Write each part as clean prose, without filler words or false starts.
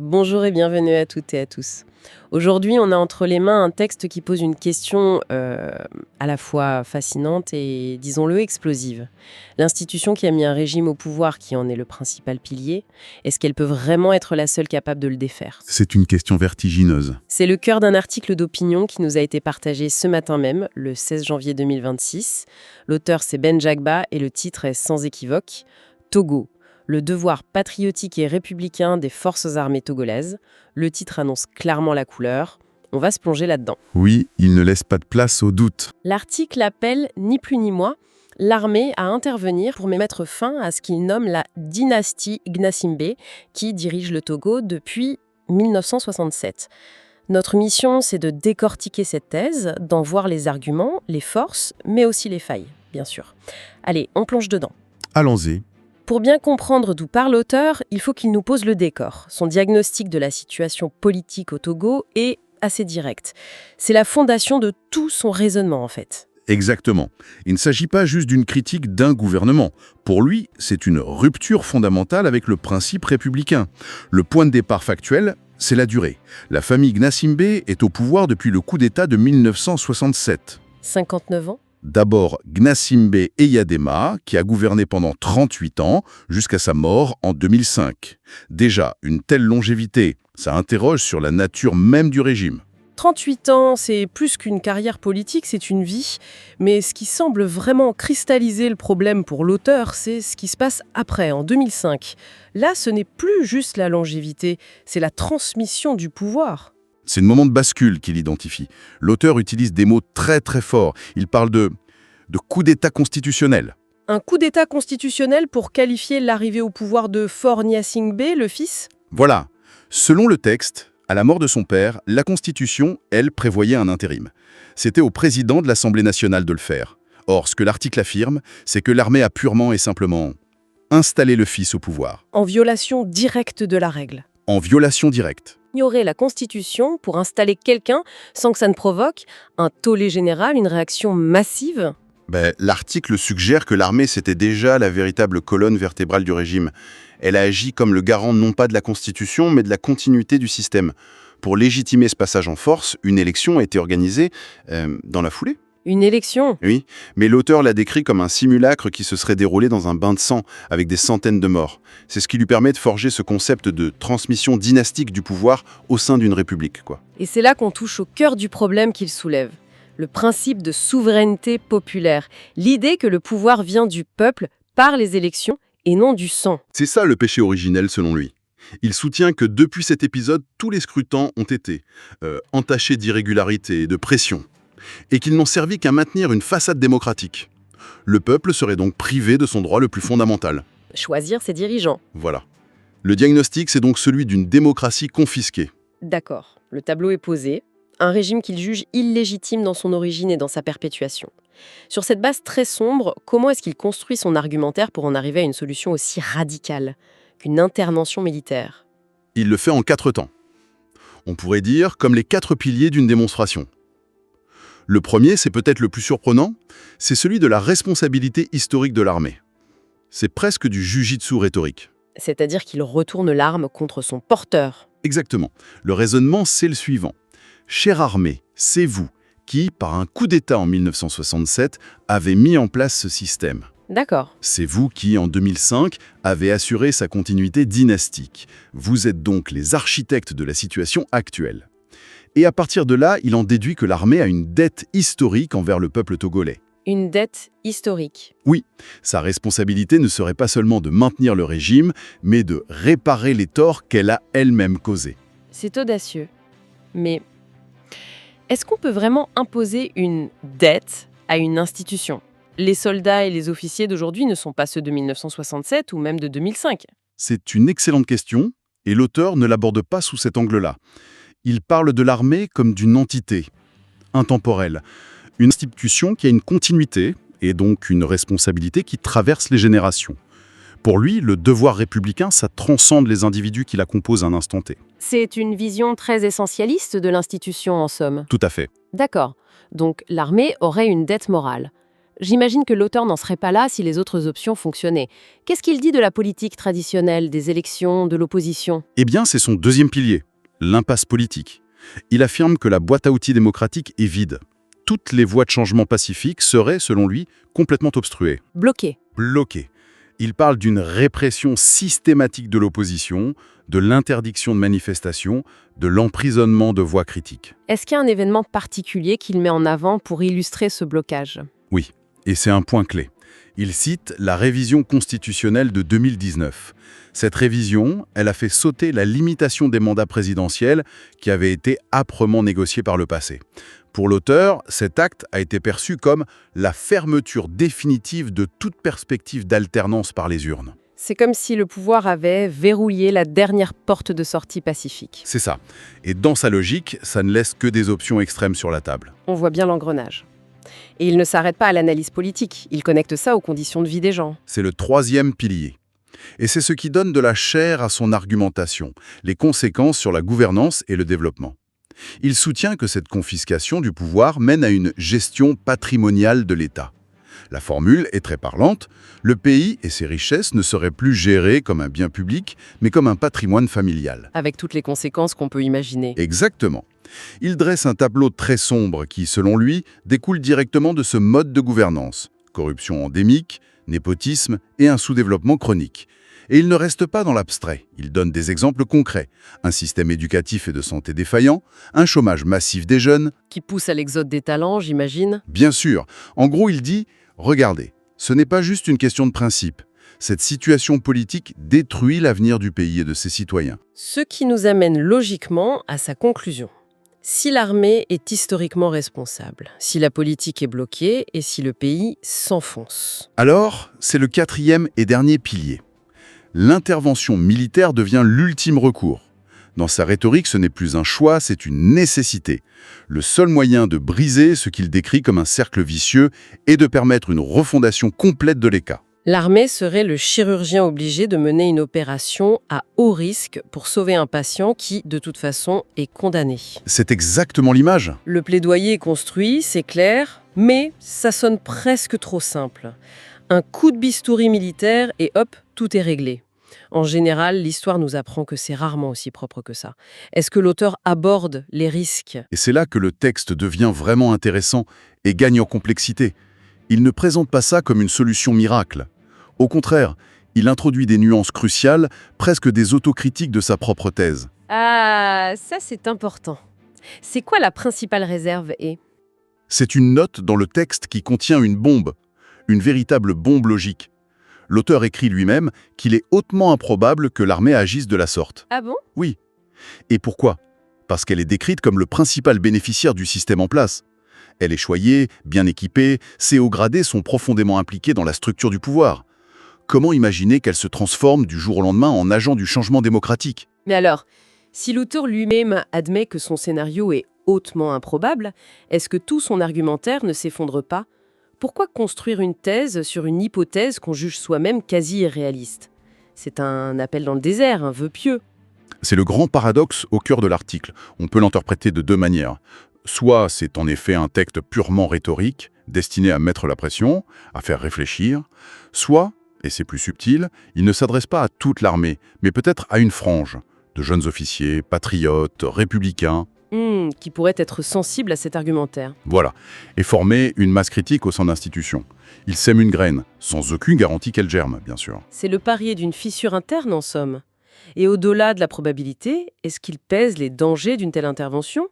Bonjour et bienvenue à toutes et à tous. Aujourd'hui, on a entre les mains un texte qui pose une question à la fois fascinante et, disons-le, explosive. L'institution qui a mis un régime au pouvoir, qui en est le principal pilier, est-ce qu'elle peut vraiment être la seule capable de le défaire? C'est une question vertigineuse. C'est le cœur d'un article d'opinion qui nous a été partagé ce matin même, le 16 janvier 2026. L'auteur, c'est Ben Jagba et le titre est sans équivoque « Togo ». Le devoir patriotique et républicain des forces armées togolaises. Le titre annonce clairement la couleur. On va se plonger là-dedans. Oui, il ne laisse pas de place au doute. L'article appelle, ni plus ni moins, l'armée à intervenir pour mettre fin à ce qu'il nomme la dynastie Gnassingbé, qui dirige le Togo depuis 1967. Notre mission, c'est de décortiquer cette thèse, d'en voir les arguments, les forces, mais aussi les failles, bien sûr. Allez, on plonge dedans. Allons-y. Pour bien comprendre d'où part l'auteur, il faut qu'il nous pose le décor. Son diagnostic de la situation politique au Togo est assez direct. C'est la fondation de tout son raisonnement, en fait. Exactement. Il ne s'agit pas juste d'une critique d'un gouvernement. Pour lui, c'est une rupture fondamentale avec le principe républicain. Le point de départ factuel, c'est la durée. La famille Gnassingbé est au pouvoir depuis le coup d'État de 1967. 59 ans ? D'abord Gnassingbé Eyadema, qui a gouverné pendant 38 ans, jusqu'à sa mort en 2005. Déjà, une telle longévité, ça interroge sur la nature même du régime. 38 ans, c'est plus qu'une carrière politique, c'est une vie. Mais ce qui semble vraiment cristalliser le problème pour l'auteur, c'est ce qui se passe après, en 2005. Là, ce n'est plus juste la longévité, c'est la transmission du pouvoir. C'est le moment de bascule qu'il identifie. L'auteur utilise des mots très très forts. Il parle de coup d'État constitutionnel. Un coup d'État constitutionnel pour qualifier l'arrivée au pouvoir de Faure Gnassingbé, le fils ? Voilà. Selon le texte, à la mort de son père, la Constitution, elle, prévoyait un intérim. C'était au président de l'Assemblée nationale de le faire. Or, ce que l'article affirme, c'est que l'armée a purement et simplement installé le fils au pouvoir. En violation directe de la règle. En violation directe. Ignorer la Constitution pour installer quelqu'un sans que ça ne provoque un tollé général, une réaction massive. L'article suggère que l'armée, c'était déjà la véritable colonne vertébrale du régime. Elle a agi comme le garant non pas de la Constitution, mais de la continuité du système. Pour légitimer ce passage en force, une élection a été organisée dans la foulée. Une élection ? Oui, mais l'auteur l'a décrit comme un simulacre qui se serait déroulé dans un bain de sang, avec des centaines de morts. C'est ce qui lui permet de forger ce concept de transmission dynastique du pouvoir au sein d'une république, quoi. Et c'est là qu'on touche au cœur du problème qu'il soulève. Le principe de souveraineté populaire. L'idée que le pouvoir vient du peuple par les élections et non du sang. C'est ça le péché originel selon lui. Il soutient que depuis cet épisode, tous les scrutins ont été entachés d'irrégularités et de pression, et qu'ils n'ont servi qu'à maintenir une façade démocratique. Le peuple serait donc privé de son droit le plus fondamental. Choisir ses dirigeants. Voilà. Le diagnostic, c'est donc celui d'une démocratie confisquée. D'accord, le tableau est posé. Un régime qu'il juge illégitime dans son origine et dans sa perpétuation. Sur cette base très sombre, comment est-ce qu'il construit son argumentaire pour en arriver à une solution aussi radicale qu'une intervention militaire ? Il le fait en 4 temps. On pourrait dire comme les 4 piliers d'une démonstration. Le premier, c'est peut-être le plus surprenant, c'est celui de la responsabilité historique de l'armée. C'est presque du jujitsu rhétorique. C'est-à-dire qu'il retourne l'arme contre son porteur. Exactement. Le raisonnement, c'est le suivant. Chère armée, c'est vous qui, par un coup d'État en 1967, avez mis en place ce système. D'accord. C'est vous qui, en 2005, avez assuré sa continuité dynastique. Vous êtes donc les architectes de la situation actuelle. Et à partir de là, il en déduit que l'armée a une dette historique envers le peuple togolais. Une dette historique. Oui, sa responsabilité ne serait pas seulement de maintenir le régime, mais de réparer les torts qu'elle a elle-même causés. C'est audacieux. Mais est-ce qu'on peut vraiment imposer une dette à une institution ? Les soldats et les officiers d'aujourd'hui ne sont pas ceux de 1967 ou même de 2005. C'est une excellente question, et l'auteur ne l'aborde pas sous cet angle-là. Il parle de l'armée comme d'une entité, intemporelle, une institution qui a une continuité et donc une responsabilité qui traverse les générations. Pour lui, le devoir républicain, ça transcende les individus qui la composent à un instant T. C'est une vision très essentialiste de l'institution, en somme. Tout à fait. D'accord. Donc l'armée aurait une dette morale. J'imagine que l'auteur n'en serait pas là si les autres options fonctionnaient. Qu'est-ce qu'il dit de la politique traditionnelle, des élections, de l'opposition? Eh bien, c'est son deuxième pilier, l'impasse politique. Il affirme que la boîte à outils démocratique est vide. Toutes les voies de changement pacifique seraient, selon lui, complètement obstruées. Bloqué. Bloquées. Il parle d'une répression systématique de l'opposition, de l'interdiction de manifestation, de l'emprisonnement de voix critiques. Est-ce qu'il y a un événement particulier qu'il met en avant pour illustrer ce blocage? Oui, et c'est un point clé. Il cite la révision constitutionnelle de 2019. Cette révision, elle a fait sauter la limitation des mandats présidentiels qui avait été âprement négociée par le passé. Pour l'auteur, cet acte a été perçu comme la fermeture définitive de toute perspective d'alternance par les urnes. C'est comme si le pouvoir avait verrouillé la dernière porte de sortie pacifique. C'est ça. Et dans sa logique, ça ne laisse que des options extrêmes sur la table. On voit bien l'engrenage. Et il ne s'arrête pas à l'analyse politique, il connecte ça aux conditions de vie des gens. C'est le troisième pilier. Et c'est ce qui donne de la chair à son argumentation, les conséquences sur la gouvernance et le développement. Il soutient que cette confiscation du pouvoir mène à une gestion patrimoniale de l'État. La formule est très parlante, le pays et ses richesses ne seraient plus gérés comme un bien public, mais comme un patrimoine familial. Avec toutes les conséquences qu'on peut imaginer. Exactement. Il dresse un tableau très sombre qui, selon lui, découle directement de ce mode de gouvernance. Corruption endémique, népotisme et un sous-développement chronique. Et il ne reste pas dans l'abstrait, il donne des exemples concrets. Un système éducatif et de santé défaillant, un chômage massif des jeunes. Qui pousse à l'exode des talents, j'imagine. Bien sûr. En gros, il dit « Regardez, ce n'est pas juste une question de principe. Cette situation politique détruit l'avenir du pays et de ses citoyens. » Ce qui nous amène logiquement à sa conclusion. Si l'armée est historiquement responsable, si la politique est bloquée et si le pays s'enfonce. Alors, c'est le quatrième et dernier pilier. L'intervention militaire devient l'ultime recours. Dans sa rhétorique, ce n'est plus un choix, c'est une nécessité. Le seul moyen de briser ce qu'il décrit comme un cercle vicieux est de permettre une refondation complète de l'État. L'armée serait le chirurgien obligé de mener une opération à haut risque pour sauver un patient qui, de toute façon, est condamné. C'est exactement l'image. Le plaidoyer est construit, c'est clair, mais ça sonne presque trop simple. Un coup de bistouri militaire et hop, tout est réglé. En général, l'histoire nous apprend que c'est rarement aussi propre que ça. Est-ce que l'auteur aborde les risques? Et c'est là que le texte devient vraiment intéressant et gagne en complexité. Il ne présente pas ça comme une solution miracle. Au contraire, il introduit des nuances cruciales, presque des autocritiques de sa propre thèse. Ah, ça c'est important. C'est quoi la principale réserve et C'est une note dans le texte qui contient une bombe, une véritable bombe logique. L'auteur écrit lui-même qu'il est hautement improbable que l'armée agisse de la sorte. Ah bon? Oui. Et pourquoi? Parce qu'elle est décrite comme le principal bénéficiaire du système en place. Elle est choyée, bien équipée, ses hauts gradés sont profondément impliqués dans la structure du pouvoir. Comment imaginer qu'elle se transforme du jour au lendemain en agent du changement démocratique? Mais alors, si l'auteur lui-même admet que son scénario est hautement improbable, est-ce que tout son argumentaire ne s'effondre pas? Pourquoi construire une thèse sur une hypothèse qu'on juge soi-même quasi irréaliste? C'est un appel dans le désert, un vœu pieux. C'est le grand paradoxe au cœur de l'article. On peut l'interpréter de deux manières. Soit c'est en effet un texte purement rhétorique, destiné à mettre la pression, à faire réfléchir, soit, et c'est plus subtil, il ne s'adresse pas à toute l'armée, mais peut-être à une frange de jeunes officiers, patriotes, républicains. Qui pourrait être sensible à cet argumentaire. Voilà, et former une masse critique au sein d'institutions. Il sème une graine, sans aucune garantie qu'elle germe, bien sûr. C'est le parier d'une fissure interne, en somme. Et au-delà de la probabilité, est-ce qu'il pèse les dangers d'une telle intervention?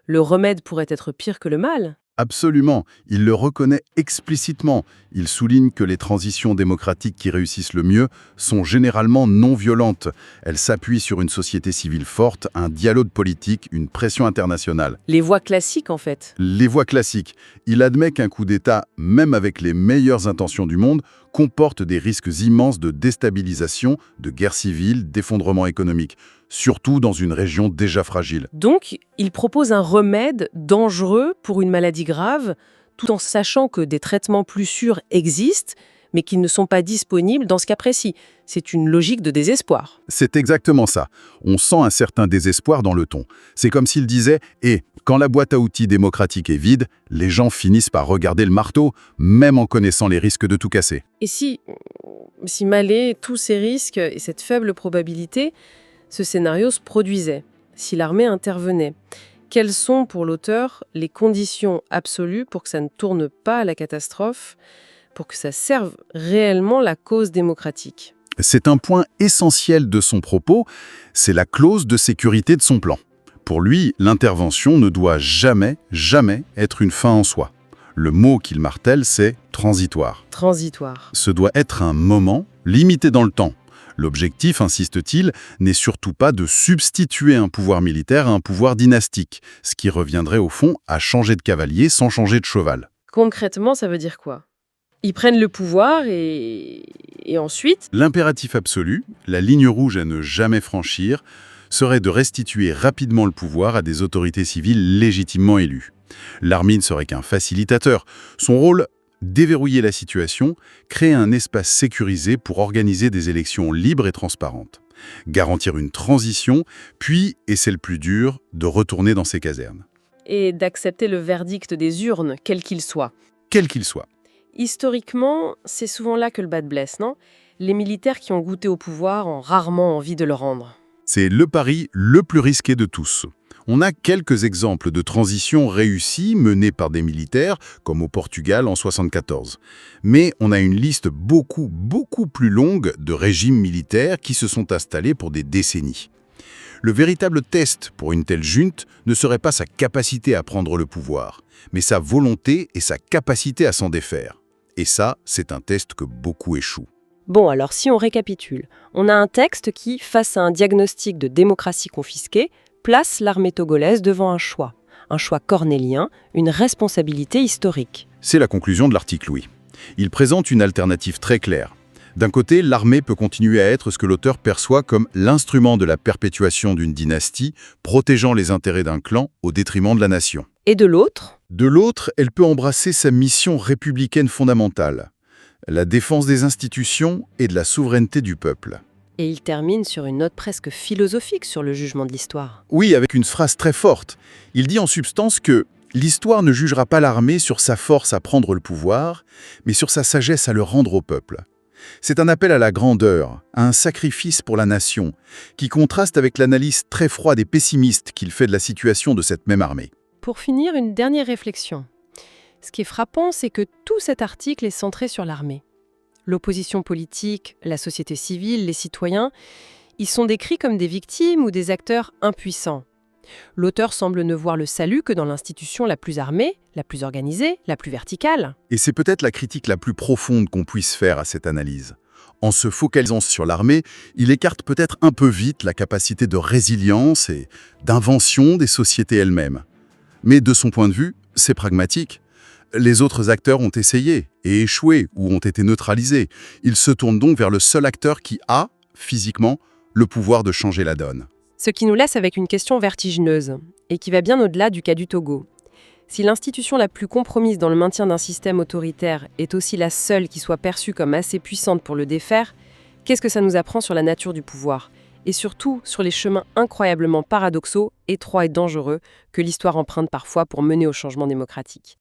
Le remède pourrait être pire que le mal. Absolument, il le reconnaît explicitement. Il souligne que les transitions démocratiques qui réussissent le mieux sont généralement non violentes. Elles s'appuient sur une société civile forte, un dialogue politique, une pression internationale. Les voies classiques, en fait. Les voies classiques. Il admet qu'un coup d'État, même avec les meilleures intentions du monde, comporte des risques immenses de déstabilisation, de guerre civile, d'effondrement économique, surtout dans une région déjà fragile. Donc, il propose un remède dangereux pour une maladie grave, tout en sachant que des traitements plus sûrs existent, mais qui ne sont pas disponibles dans ce cas précis. C'est une logique de désespoir. C'est exactement ça. On sent un certain désespoir dans le ton. C'est comme s'il disait « Et Quand la boîte à outils démocratique est vide, les gens finissent par regarder le marteau, même en connaissant les risques de tout casser. Et si malgré tous ces risques et cette faible probabilité, ce scénario se produisait, si l'armée intervenait, quelles sont pour l'auteur les conditions absolues pour que ça ne tourne pas à la catastrophe, pour que ça serve réellement la cause démocratique? C'est un point essentiel de son propos, c'est la clause de sécurité de son plan. Pour lui, l'intervention ne doit jamais, jamais être une fin en soi. Le mot qu'il martèle, c'est transitoire. Transitoire. Ce doit être un moment limité dans le temps. L'objectif, insiste-t-il, n'est surtout pas de substituer un pouvoir militaire à un pouvoir dynastique, ce qui reviendrait au fond à changer de cavalier sans changer de cheval. Concrètement, ça veut dire quoi? Ils prennent le pouvoir et ensuite... L'impératif absolu, la ligne rouge à ne jamais franchir, serait de restituer rapidement le pouvoir à des autorités civiles légitimement élues. L'armée ne serait qu'un facilitateur. Son rôle, déverrouiller la situation, créer un espace sécurisé pour organiser des élections libres et transparentes, garantir une transition, puis, et c'est le plus dur, de retourner dans ses casernes. Et d'accepter le verdict des urnes, quel qu'il soit. Quel qu'il soit. Historiquement, c'est souvent là que le bas blesse, non? Les militaires qui ont goûté au pouvoir ont rarement envie de le rendre. C'est le pari le plus risqué de tous. On a quelques exemples de transitions réussies menées par des militaires, comme au Portugal en 1974. Mais on a une liste beaucoup plus longue de régimes militaires qui se sont installés pour des décennies. Le véritable test pour une telle junte ne serait pas sa capacité à prendre le pouvoir, mais sa volonté et sa capacité à s'en défaire. Et ça, c'est un test que beaucoup échouent. Bon, alors si on récapitule, on a un texte qui, face à un diagnostic de démocratie confisquée, place l'armée togolaise devant un choix cornélien, une responsabilité historique. C'est la conclusion de l'article, oui. Il présente une alternative très claire. D'un côté, l'armée peut continuer à être ce que l'auteur perçoit comme l'instrument de la perpétuation d'une dynastie, protégeant les intérêts d'un clan au détriment de la nation. Et de l'autre ? De l'autre, elle peut embrasser sa mission républicaine fondamentale, la défense des institutions et de la souveraineté du peuple. Et il termine sur une note presque philosophique sur le jugement de l'histoire. Oui, avec une phrase très forte. Il dit en substance que l'histoire ne jugera pas l'armée sur sa force à prendre le pouvoir, mais sur sa sagesse à le rendre au peuple. C'est un appel à la grandeur, à un sacrifice pour la nation, qui contraste avec l'analyse très froide et pessimiste qu'il fait de la situation de cette même armée. Pour finir, une dernière réflexion. Ce qui est frappant, c'est que tout cet article est centré sur l'armée. L'opposition politique, la société civile, les citoyens, ils sont décrits comme des victimes ou des acteurs impuissants. L'auteur semble ne voir le salut que dans l'institution la plus armée, la plus organisée, la plus verticale. Et c'est peut-être la critique la plus profonde qu'on puisse faire à cette analyse. En se focalisant sur l'armée, il écarte peut-être un peu vite la capacité de résilience et d'invention des sociétés elles-mêmes. Mais de son point de vue, c'est pragmatique. Les autres acteurs ont essayé et échoué ou ont été neutralisés. Ils se tournent donc vers le seul acteur qui a, physiquement, le pouvoir de changer la donne. Ce qui nous laisse avec une question vertigineuse, et qui va bien au-delà du cas du Togo. Si l'institution la plus compromise dans le maintien d'un système autoritaire est aussi la seule qui soit perçue comme assez puissante pour le défaire, qu'est-ce que ça nous apprend sur la nature du pouvoir ? Et surtout sur les chemins incroyablement paradoxaux, étroits et dangereux que l'histoire emprunte parfois pour mener au changement démocratique.